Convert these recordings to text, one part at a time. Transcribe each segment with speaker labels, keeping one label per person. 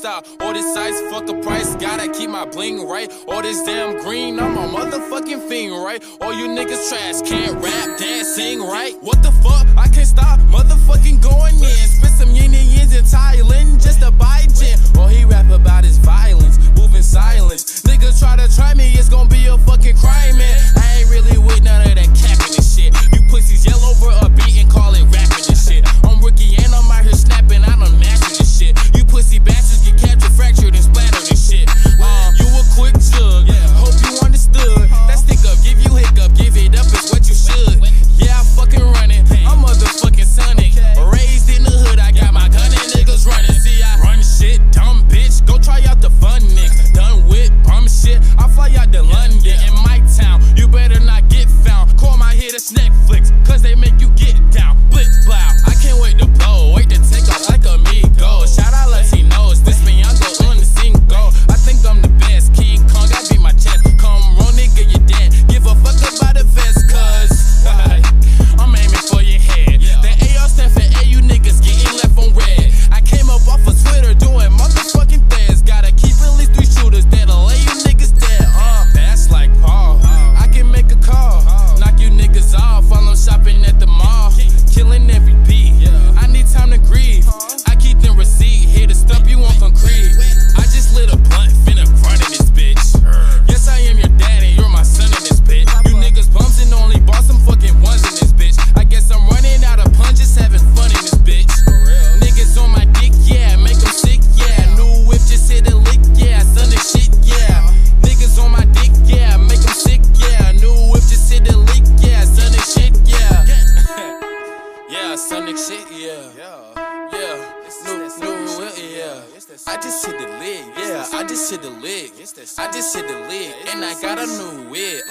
Speaker 1: stop. All this ice, fuck a price, gotta keep my bling right. All this damn green, I'm a motherfucking fiend, right? All you niggas trash, can't rap, dance, sing, right? What the fuck? I can't stop motherfucking going in. Spit some yin and yins in Thailand just to buy gin. Or he rap about his violence, moving silence. Niggas try to try me, it's gonna be a fucking crime, man. I ain't really with none of that capping and shit. You pussies yell over a beat and call it rapping and shit. I'm rookie and I'm out here snapping, I done mastered this shit. You pussy bastards get captured, fractured, and splattered and shit. You a quick jug, hope you understood. That stick up, give you hiccup, give it up is what you should. Yeah, I fucking run it, I'm motherfucking Sonic. Raised in the hood, I got my gun and niggas running. See, I run shit, dumb bitch, go try out the fun niggas. Done with bum shit, I fly out to London in my town. You better not get found, call my hit, it's Netflix, cause they make you get down. Blip, blow, I can't wait to blow, wait to take off like amigo. Shout out Latinos, this me, I go on the single. I think I'm the best, King Kong, I beat my chest. Come on, nigga, you dead, give a fuck about the vest, cause I'm aiming for your head. The AR stand for A, you niggas getting left on red. I came up off of Twitter doing motherfucking things. Gotta keep at least 3 shooters that'll lay you niggas dead. That's like Paul, I can make a call, knock you niggas off while I'm shopping at the mall. Killing every beat, I need time to grieve. I keep the receipt, here to stump you on concrete. I just lit a blunt, finna front in this bitch. Yes, I am your daddy, you're my son in this bitch. You niggas bums and only bought some fucking ones in this bitch. I guess I'm running out of punches, having fun in this bitch. Niggas on my dick, yeah, make them sick, yeah. New whip, just hit a lick, yeah, son of shit, yeah. Niggas on my dick, yeah, make them sick, yeah. New whip, just hit a lick, yeah, son of shit, yeah. Yeah, sonic shit, yeah. New whip, yeah. I just hit the lid, yeah, I just hit the lid. I just hit the lid, and I got a new wig,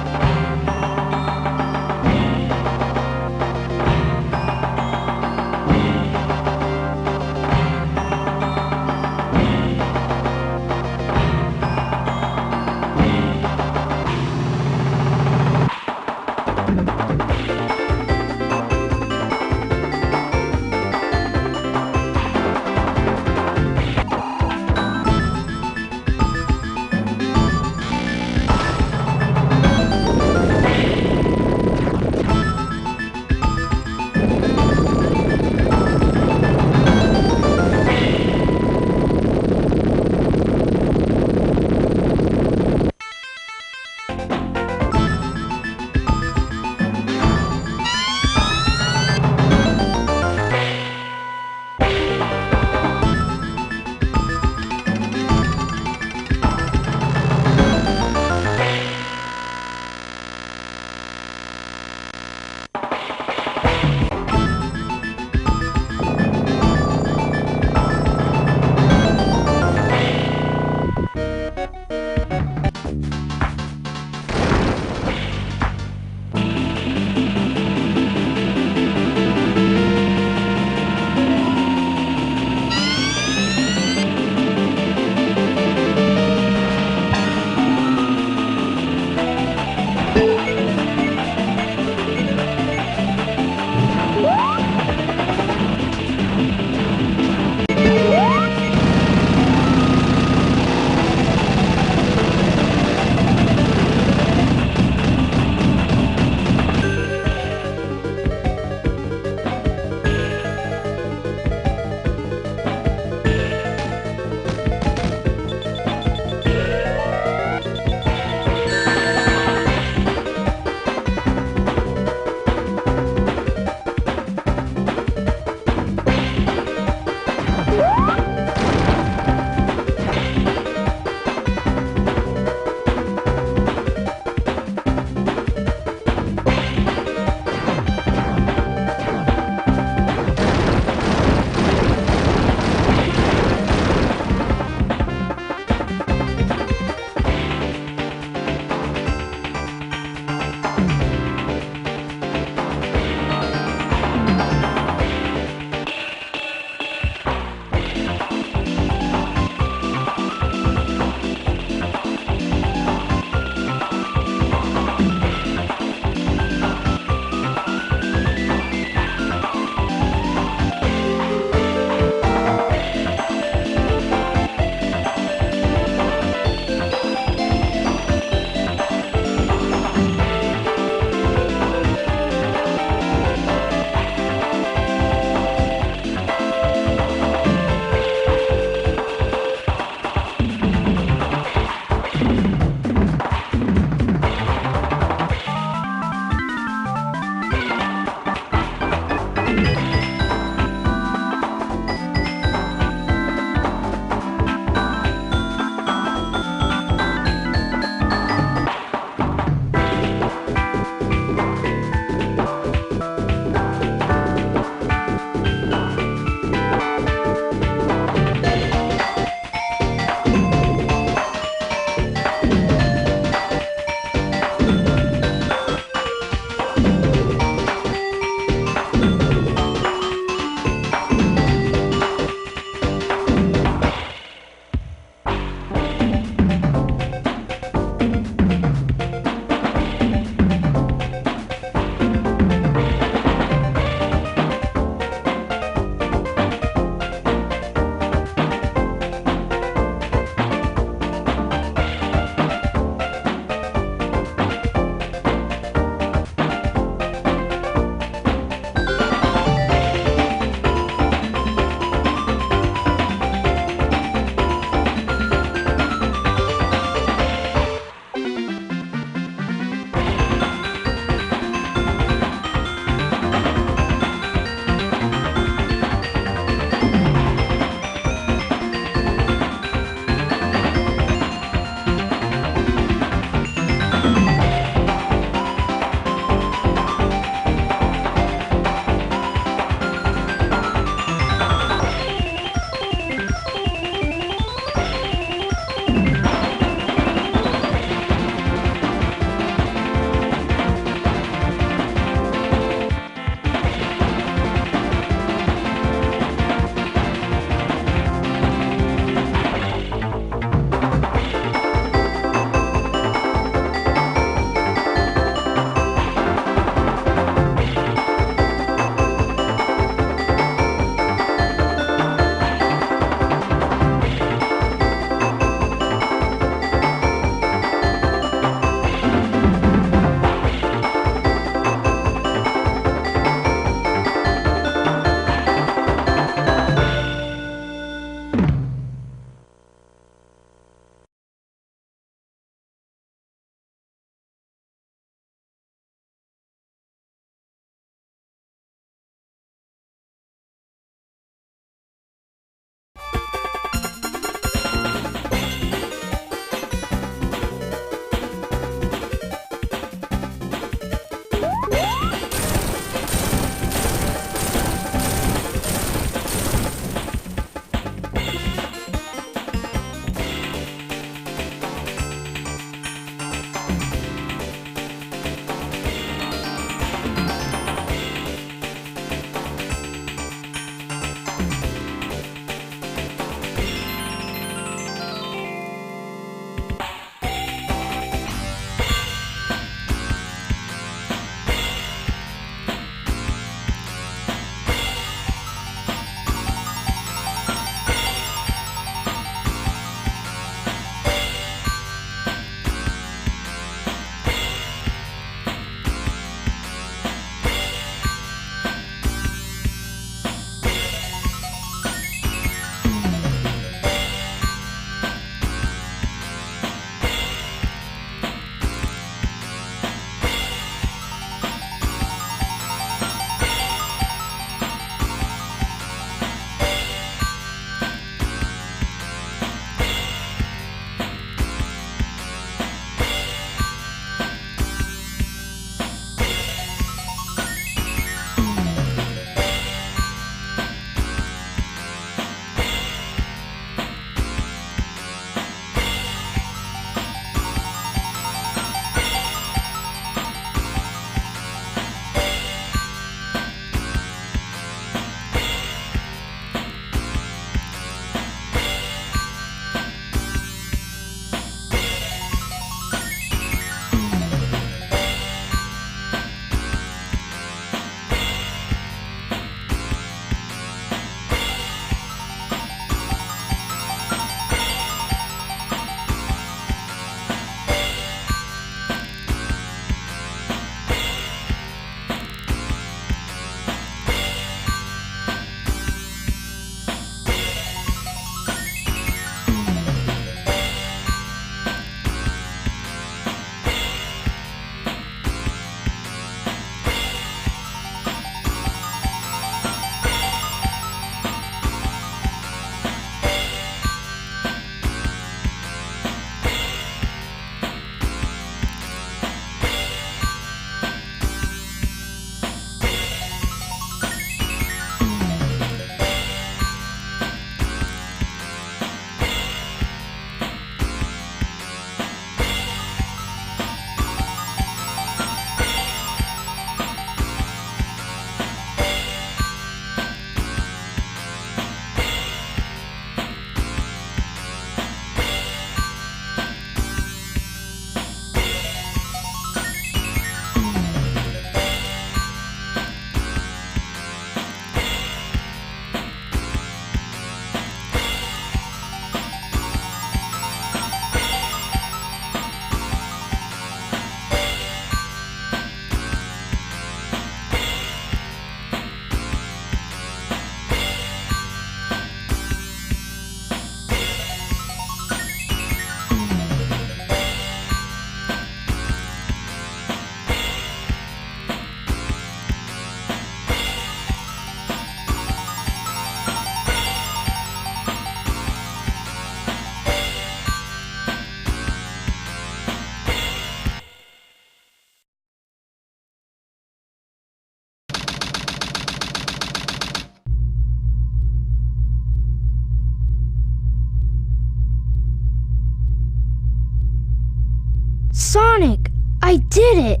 Speaker 2: Sonic, I did it!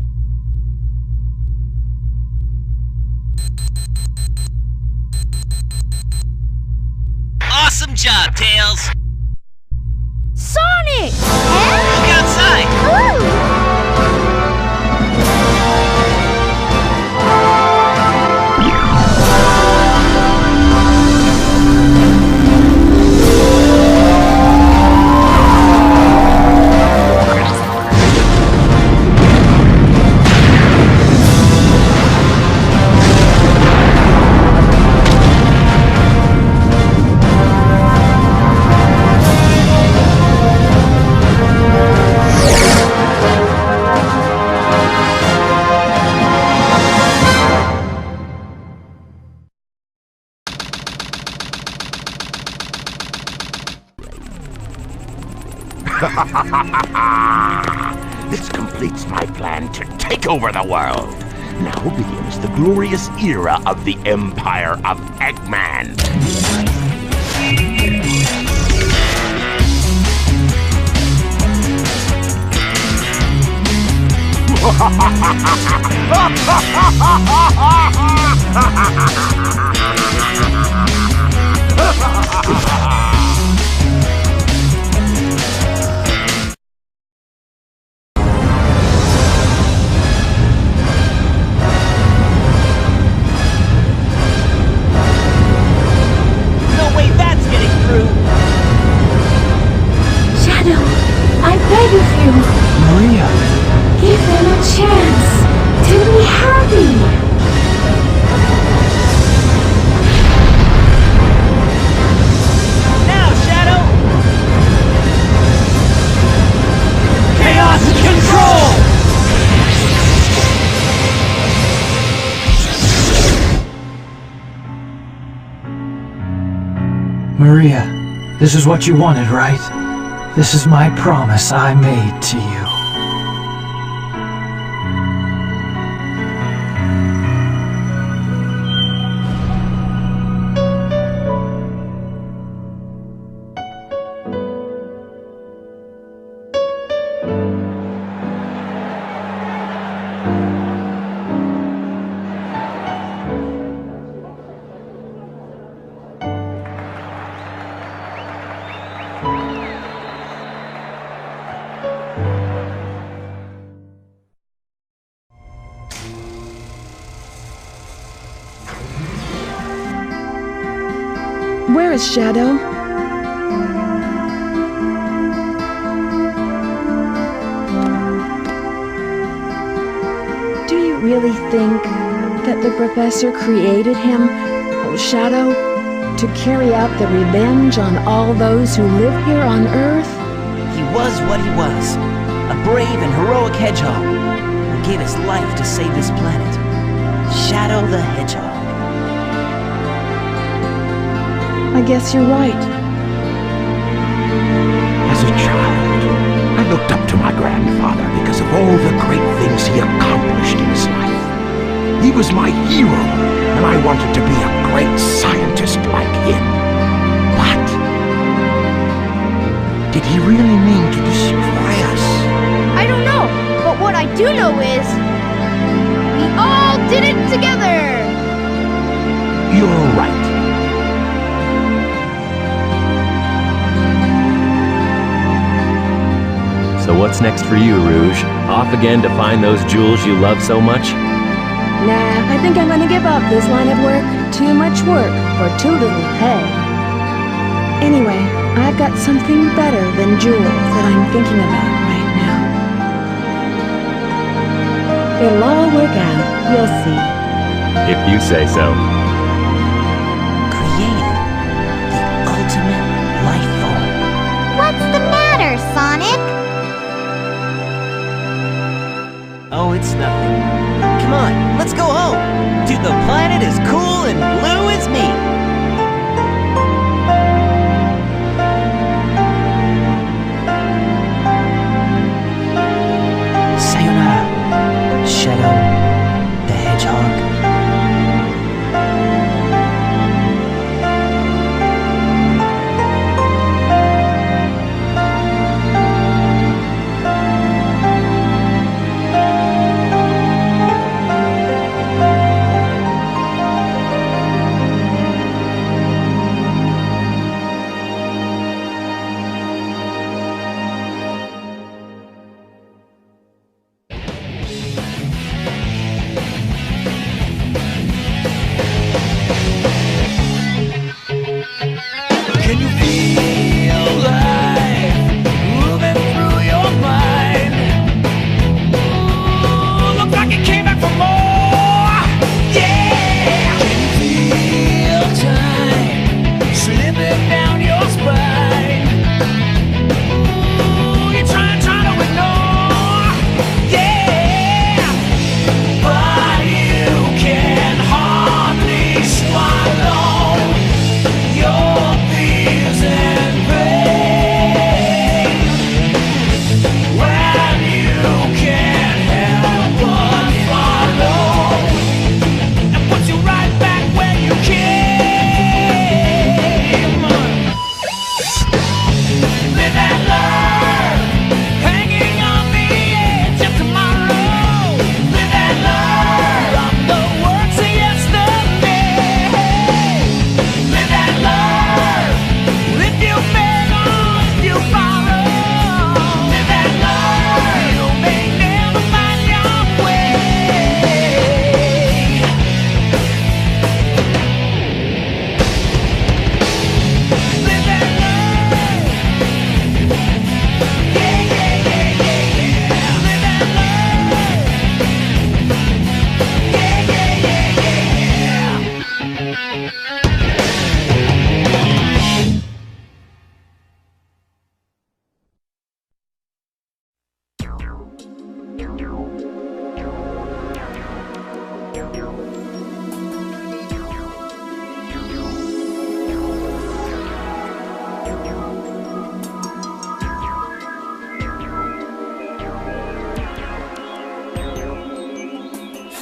Speaker 3: Awesome job, Tails!
Speaker 2: Sonic!
Speaker 3: Look outside!
Speaker 2: Ooh!
Speaker 4: This completes my plan to take over the world. Now begins the glorious era of the Empire of Eggman.
Speaker 5: Maria!
Speaker 2: Give them a chance to be happy!
Speaker 3: Now, Shadow! Chaos control!
Speaker 5: Maria, this is what you wanted, right? This is my promise I made to you.
Speaker 6: Where is Shadow? Do you really think that the professor created him, Shadow, to carry out the revenge on all those who live here on Earth?
Speaker 3: He was what he was, a brave and heroic hedgehog who gave his life to save this planet. Shadow the Hedgehog.
Speaker 6: I guess you're right.
Speaker 4: As a child, I looked up to my grandfather because of all the great things he accomplished in his life. He was my hero, and I wanted to be a great scientist like him. But did he really mean to destroy us?
Speaker 2: I don't know, but what I do know is we all did it together!
Speaker 4: You're right.
Speaker 7: So what's next for you, Rouge? Off again to find those jewels you love so much?
Speaker 6: Nah, I think I'm gonna give up this line of work. Too much work for too little pay. Anyway, I've got something better than jewels that I'm thinking about right now. It'll all work out, you'll see.
Speaker 7: If you say so.
Speaker 3: Creating the ultimate life form.
Speaker 2: What's the matter, Sonic?
Speaker 3: Oh, it's nothing. Come on, let's go home. Dude, the planet is cool and blue as me. Sayonara, Shadow the Hedgehog.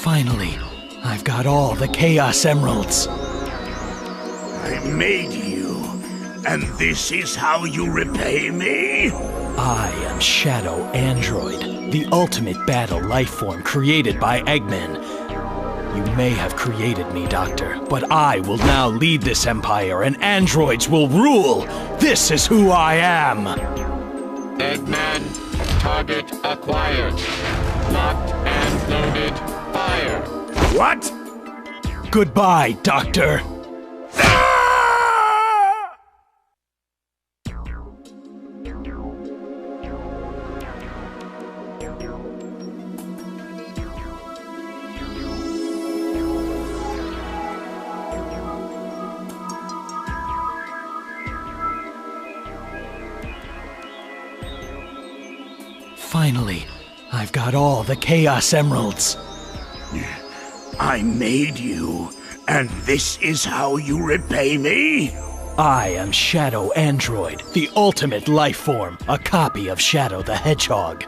Speaker 5: Finally, I've got all the Chaos Emeralds.
Speaker 4: I made you, and this is how you repay me?
Speaker 5: I am Shadow Android, the ultimate battle lifeform created by Eggman. You may have created me, Doctor, but I will now lead this empire and androids will rule! This is who I am!
Speaker 1: Eggman, target acquired. Locked and loaded, fire.
Speaker 4: What?
Speaker 5: Goodbye, Doctor! Finally, I've got all the Chaos Emeralds.
Speaker 4: I made you, and this is how you repay me?
Speaker 5: I am Shadow Android, the ultimate lifeform, a copy of Shadow the Hedgehog.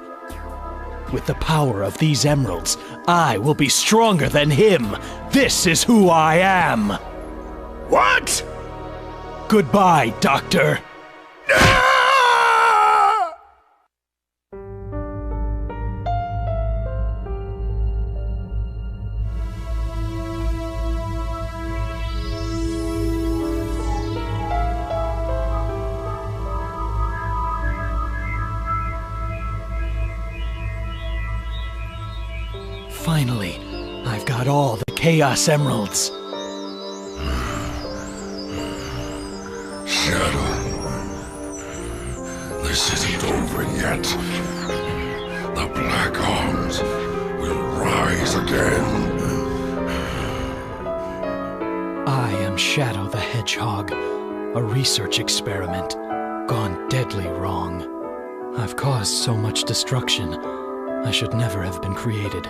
Speaker 5: With the power of these emeralds, I will be stronger than him. This is who I am.
Speaker 4: What?
Speaker 5: Goodbye, Doctor. Finally, I've got all the Chaos Emeralds.
Speaker 4: Shadow, this isn't over yet. The Black Arms will rise again.
Speaker 5: I am Shadow the Hedgehog, a research experiment gone deadly wrong. I've caused so much destruction. I should never have been created.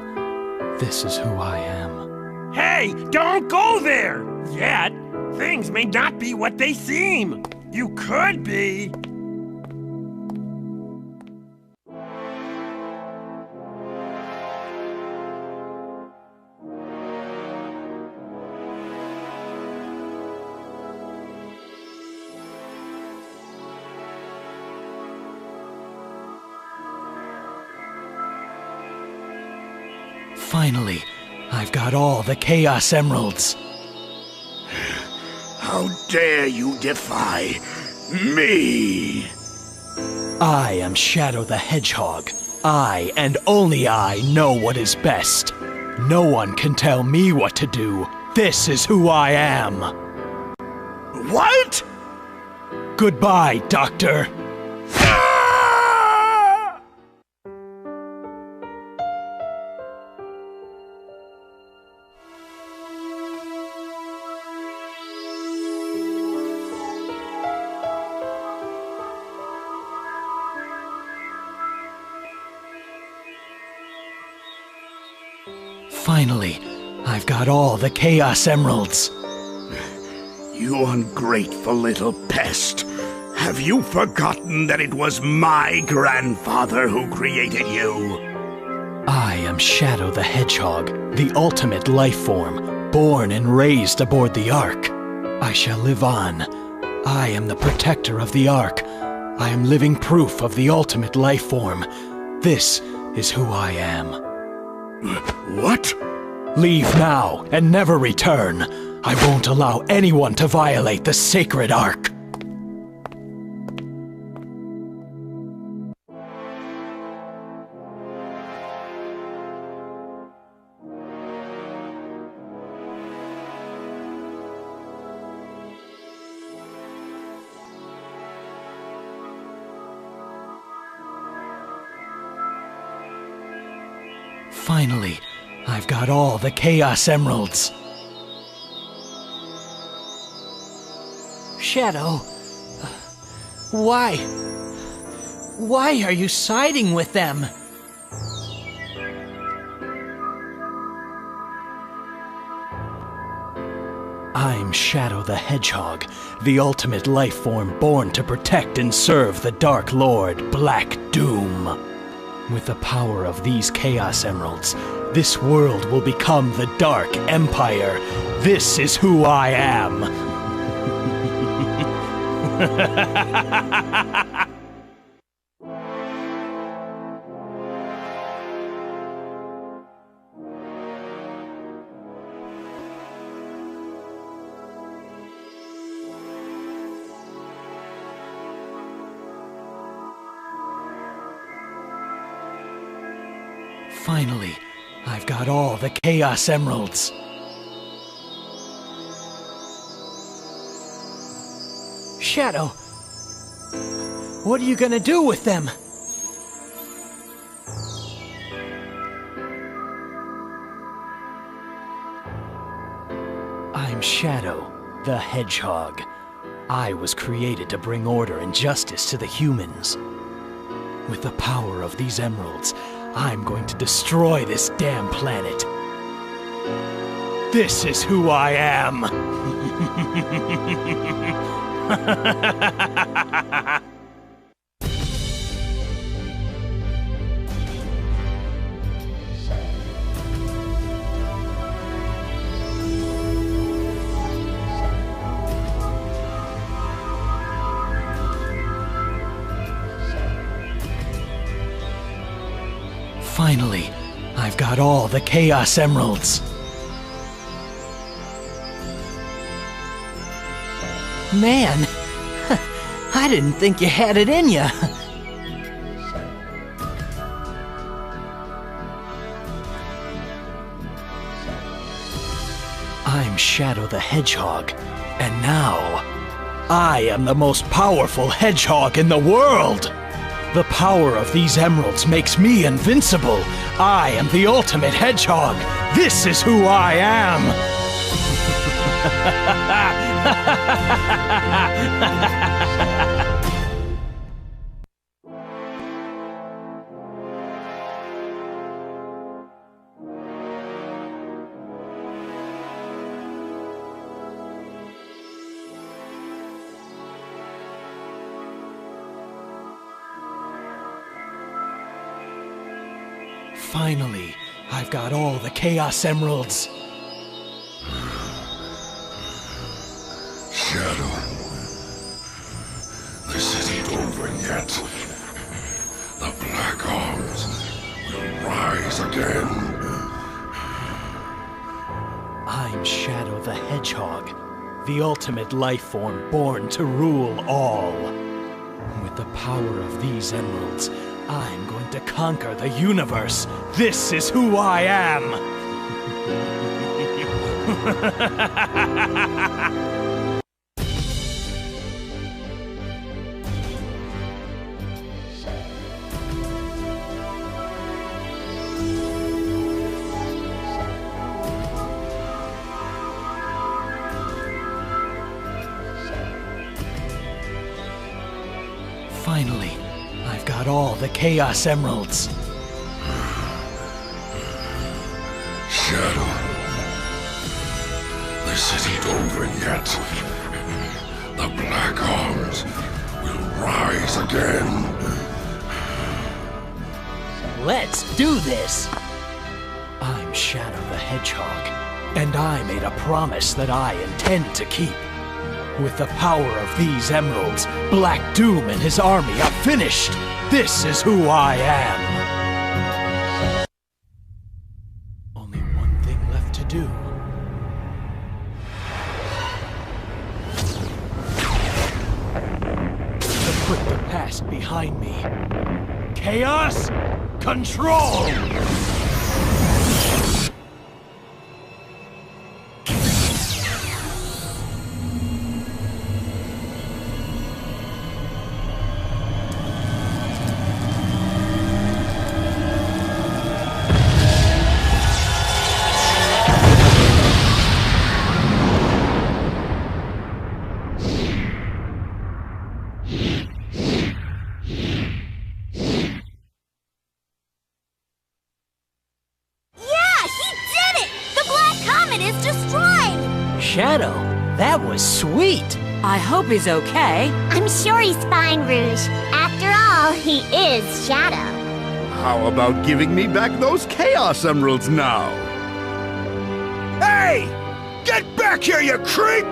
Speaker 5: This is who I am.
Speaker 8: Hey, don't go there! Yet, things may not be what they seem. You could be.
Speaker 5: Finally, I've got all the Chaos Emeralds.
Speaker 4: How dare you defy me?
Speaker 5: I am Shadow the Hedgehog. I, and only I, know what is best. No one can tell me what to do. This is who I am.
Speaker 4: What?
Speaker 5: Goodbye, Doctor. Finally, I've got all the Chaos Emeralds.
Speaker 4: You ungrateful little pest. Have you forgotten that it was my grandfather who created you?
Speaker 5: I am Shadow the Hedgehog, the ultimate lifeform, born and raised aboard the Ark. I shall live on. I am the protector of the Ark. I am living proof of the ultimate lifeform. This is who I am.
Speaker 4: What?
Speaker 5: Leave now and never return. I won't allow anyone to violate the sacred Ark. Finally, I've got all the Chaos Emeralds.
Speaker 9: Shadow, why? Why are you siding with them?
Speaker 5: I'm Shadow the Hedgehog, the ultimate lifeform born to protect and serve the Dark Lord, Black Doom. With the power of these Chaos Emeralds, This world will become the Dark Empire. This is who I am. Finally, I've got all the Chaos Emeralds.
Speaker 9: Shadow, what are you gonna do with them?
Speaker 5: I'm Shadow, the Hedgehog. I was created to bring order and justice to the humans. With the power of these emeralds, I'm going to destroy this damn planet. This is who I am. Finally, I've got all the Chaos Emeralds.
Speaker 9: Man, I didn't think you had it in ya.
Speaker 5: I'm Shadow the Hedgehog, and now, I am the most powerful hedgehog in the world! The power of these emeralds makes me invincible! I am the ultimate hedgehog! This is who I am! Finally, I've got all the Chaos Emeralds.
Speaker 4: Shadow, this isn't over yet. The Black Arms will rise again.
Speaker 5: I'm Shadow the Hedgehog, the ultimate life form born to rule all. With the power of these emeralds, I'm going to conquer the universe. This is who I am! Finally, I've got all the Chaos Emeralds.
Speaker 4: Shadow, this isn't over yet. The Black Arms will rise again.
Speaker 9: Let's do this!
Speaker 5: I'm Shadow the Hedgehog, and I made a promise that I intend to keep. With the power of these emeralds, Black Doom and his army are finished! This is who I am! Only one thing left to do. To put the past behind me. Chaos Control!
Speaker 9: Shadow, that was sweet!
Speaker 10: I hope he's okay.
Speaker 11: I'm sure he's fine, Rouge. After all, he is Shadow.
Speaker 10: How about giving me back those Chaos Emeralds now? Hey! Get back here, you creep!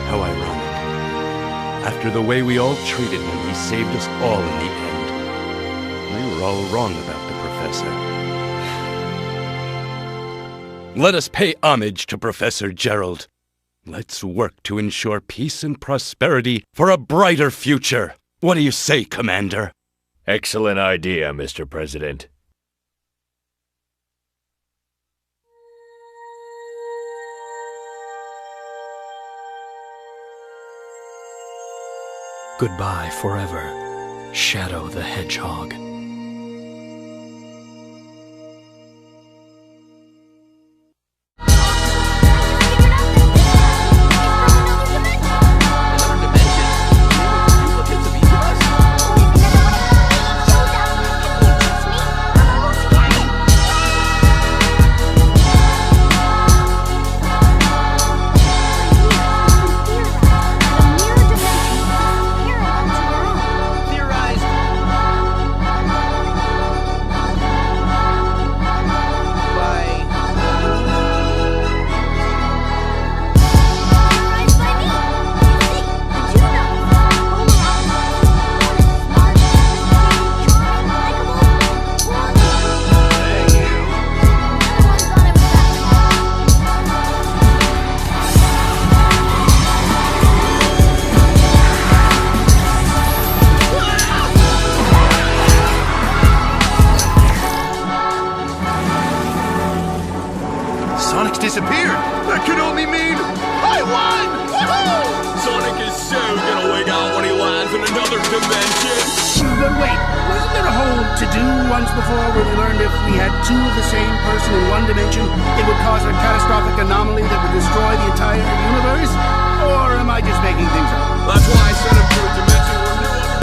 Speaker 11: How ironic. After the way we all treated him, he saved us all in the end. We were all wrong about the Professor. Let us pay homage to Professor Gerald. Let's work to ensure peace and prosperity for a brighter future. What do you say, Commander?
Speaker 12: Excellent idea, Mr. President.
Speaker 5: Goodbye forever, Shadow the Hedgehog.
Speaker 10: Disappeared! That could only mean I won! Woohoo!
Speaker 1: Sonic is so gonna wig out when he lands in another dimension.
Speaker 13: But wait, wasn't there a whole to-do once before where we learned if we had two of the same person in one dimension, it would cause a catastrophic anomaly that would destroy the entire universe? Or am I just making things up?
Speaker 1: That's why I sent him to a dimension where no one...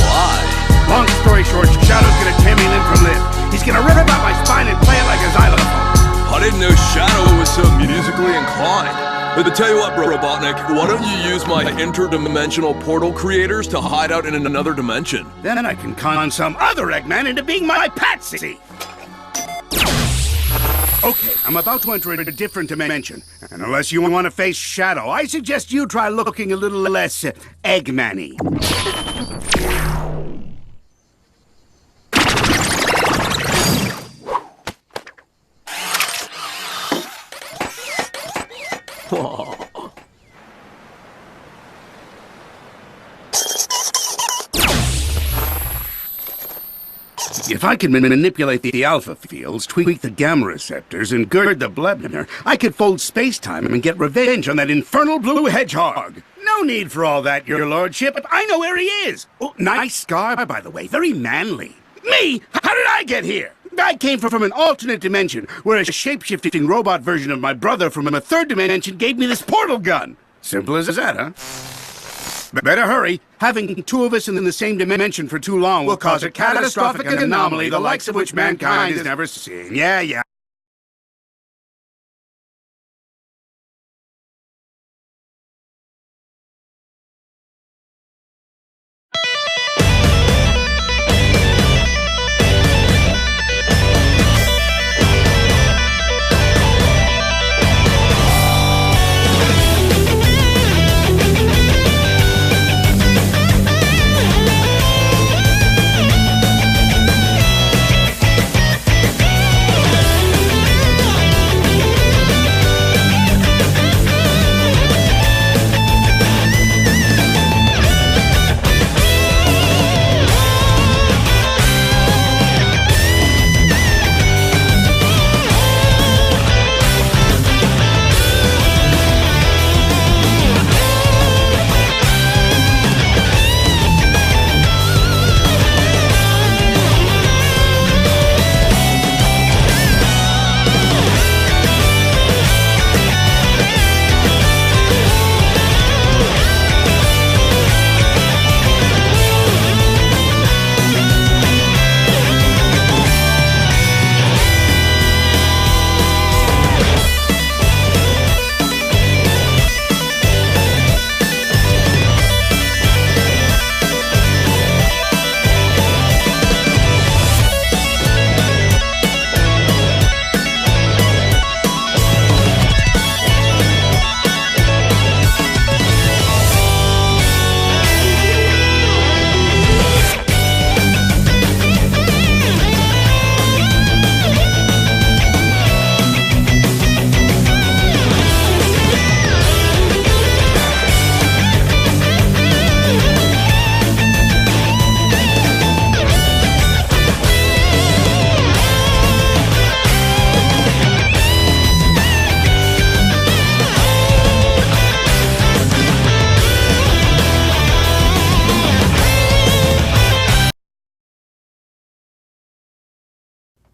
Speaker 13: Why? Long story short, Shadow's gonna tear me limb from limb. He's gonna rip out my spine and play it like a xylophone.
Speaker 1: I didn't know Shadow was so musically inclined. But to tell you what, Robotnik, why don't you use my interdimensional portal creators to hide out in another dimension?
Speaker 13: Then I can con some other Eggman into being my patsy. Okay, I'm about to enter a different dimension. And unless you want to face Shadow, I suggest you try looking a little less Eggman-y. If I can manipulate the alpha fields, tweak the gamma receptors, and gird the blood, I could fold space-time and get revenge on that infernal blue hedgehog. No need for all that, your lordship. I know where he is. Oh, nice scar, by the way. Very manly. Me? How did I get here? I came from an alternate dimension, where a shape-shifting robot version of my brother from a third dimension gave me this portal gun. Simple as that, huh? Better hurry. Having two of us in the same dimension for too long will cause a catastrophic anomaly the likes of which mankind has never seen. Yeah.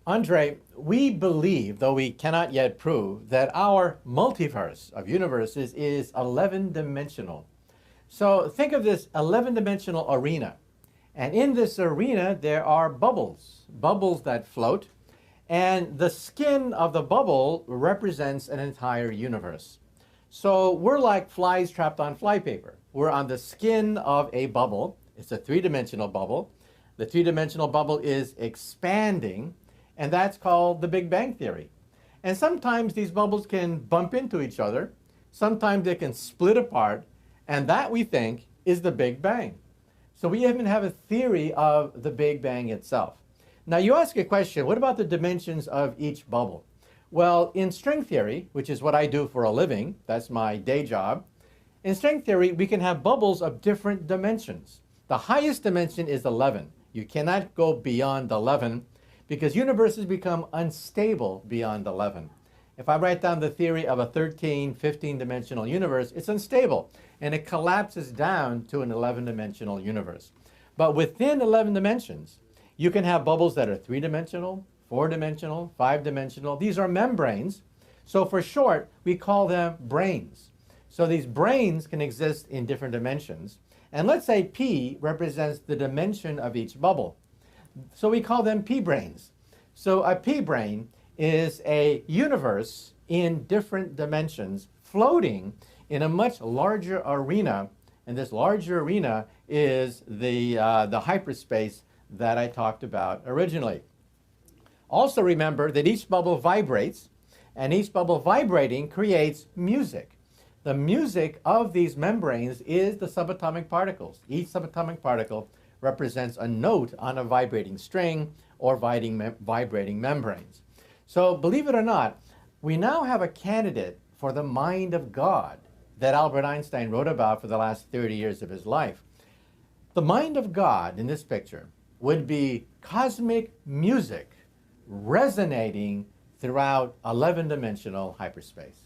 Speaker 14: Andre, we believe, though we cannot yet prove, that our multiverse of universes is 11-dimensional. So think of this 11-dimensional arena. And in this arena, there are bubbles, bubbles that float. And the skin of the bubble represents an entire universe. So we're like flies trapped on flypaper. We're on the skin of a bubble. It's a 3-dimensional bubble. The 3-dimensional bubble is expanding, and that's called the Big Bang Theory. And sometimes these bubbles can bump into each other. Sometimes they can split apart, and that, we think, is the Big Bang. So we even have a theory of the Big Bang itself. Now you ask a question, what about the dimensions of each bubble? Well, in string theory, which is what I do for a living, that's my day job, in string theory, we can have bubbles of different dimensions. The highest dimension is 11. You cannot go beyond 11 because universes become unstable beyond 11. If I write down the theory of a 13, 15-dimensional universe, it's unstable, and it collapses down to an 11-dimensional universe. But within 11 dimensions, you can have bubbles that are 3-dimensional, 4-dimensional, 5-dimensional. These are membranes. So for short, we call them branes. So these branes can exist in different dimensions. And let's say P represents the dimension of each bubble. So we call them P-branes. So a P-brane is a universe in different dimensions floating in a much larger arena. And this larger arena is the hyperspace that I talked about originally. Also remember that each bubble vibrates, and each bubble vibrating creates music. The music of these membranes is the subatomic particles. Each subatomic particle represents a note on a vibrating string or vibrating membranes. So believe it or not, we now have a candidate for the mind of God that Albert Einstein wrote about for the last 30 years of his life. The mind of God in this picture would be cosmic music resonating throughout 11-dimensional hyperspace.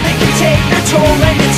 Speaker 3: make you take the toll and